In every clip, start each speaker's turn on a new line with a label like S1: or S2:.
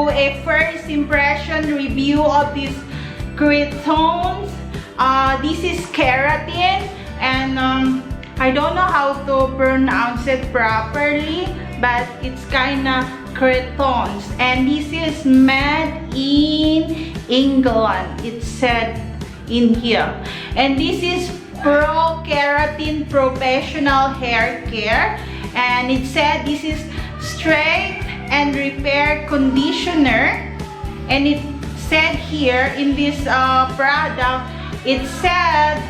S1: do a first impression review of these Creightons. This is Keratin, and I don't know how to pronounce it properly, but it's kinda Creightons, and this is made in England. It said in here, and this is Pro Keratin Professional Hair Care, and it said this is straight and repair conditioner, and it said here in this product, it said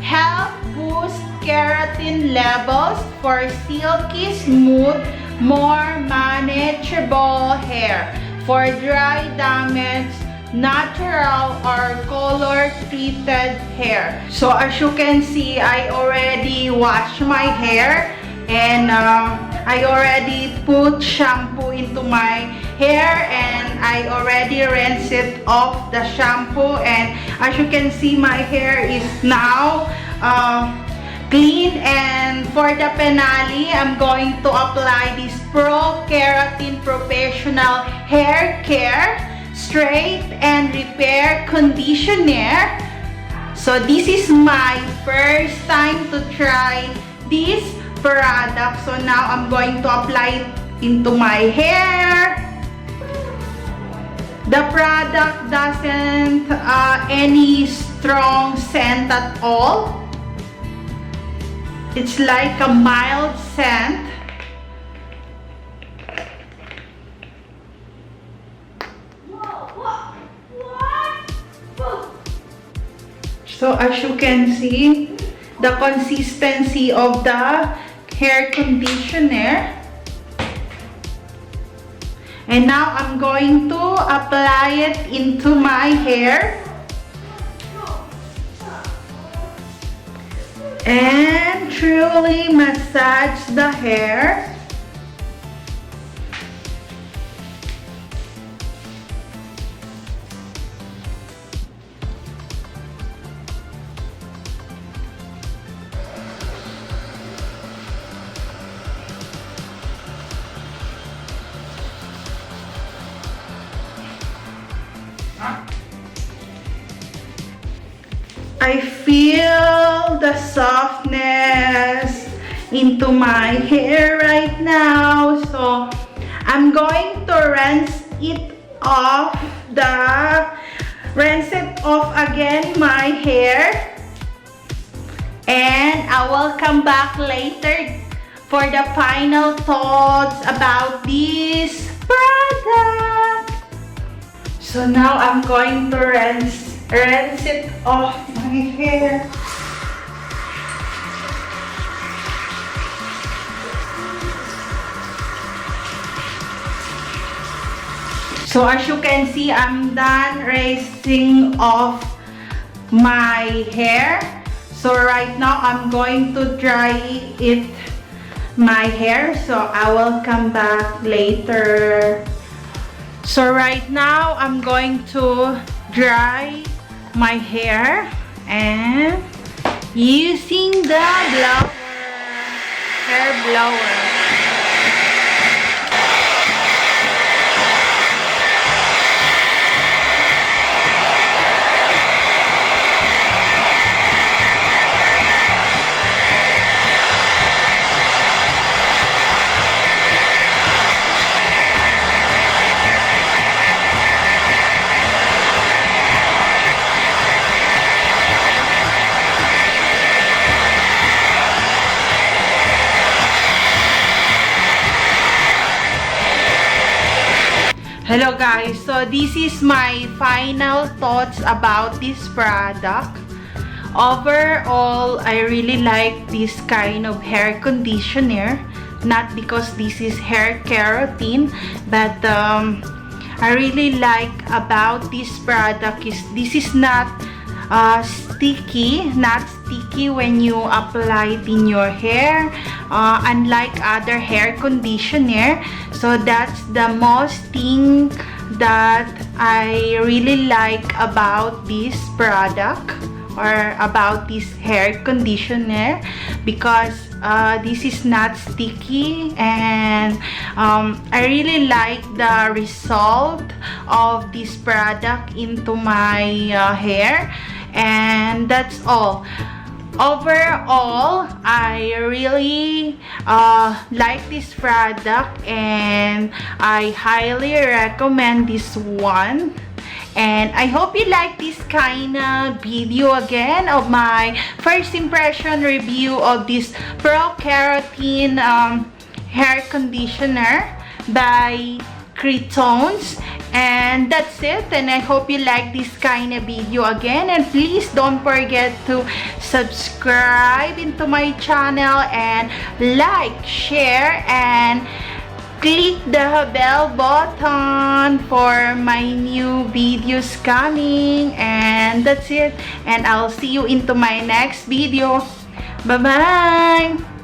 S1: help boost keratin levels for silky smooth, more manageable hair for dry, damaged, natural or color treated hair. So as you can see, I already washed my hair, and I already put shampoo into my hair, and I already rinsed it off the shampoo, and as you can see, my hair is now clean. And for the finale, I'm going to apply this Pro Keratin Professional Hair Care Straight and Repair Conditioner. So this is my first time to try this product. So now I'm going to apply it into my hair. The product doesn't any strong scent at all. It's like a mild scent. So as you can see, the consistency of the hair conditioner. And now I'm going to apply it into my hair. And truly massage the hair. I feel the softness into my hair right now, so I'm going to rinse it off again my hair, and I will come back later for the final thoughts about this product. So now I'm going to rinse it off my hair. So as you can see, I'm done rinsing off my hair. So right now I'm going to dry my hair, so I will come back later. So right now I'm going to dry my hair and using the hair blower. Hello guys, so this is my final thoughts about this product. Overall, I really like this kind of hair conditioner, not because this is hair keratin, but I really like about this product is this is not sticky when you apply it in your hair, unlike other hair conditioner. So that's the most thing that I really like about this product or about this hair conditioner, because This is not sticky, and I really like the result of this product into my hair. And that's all. Overall, I really like this product, and I highly recommend this one. And I hope you like this kind of video again of my first impression review of this Pro Keratin hair conditioner by Creightons. And that's it, and I hope you like this kind of video again, and please don't forget to subscribe into my channel, and like, share, and click the bell button for my new videos coming. And that's it, and I'll see you into my next video. Bye bye.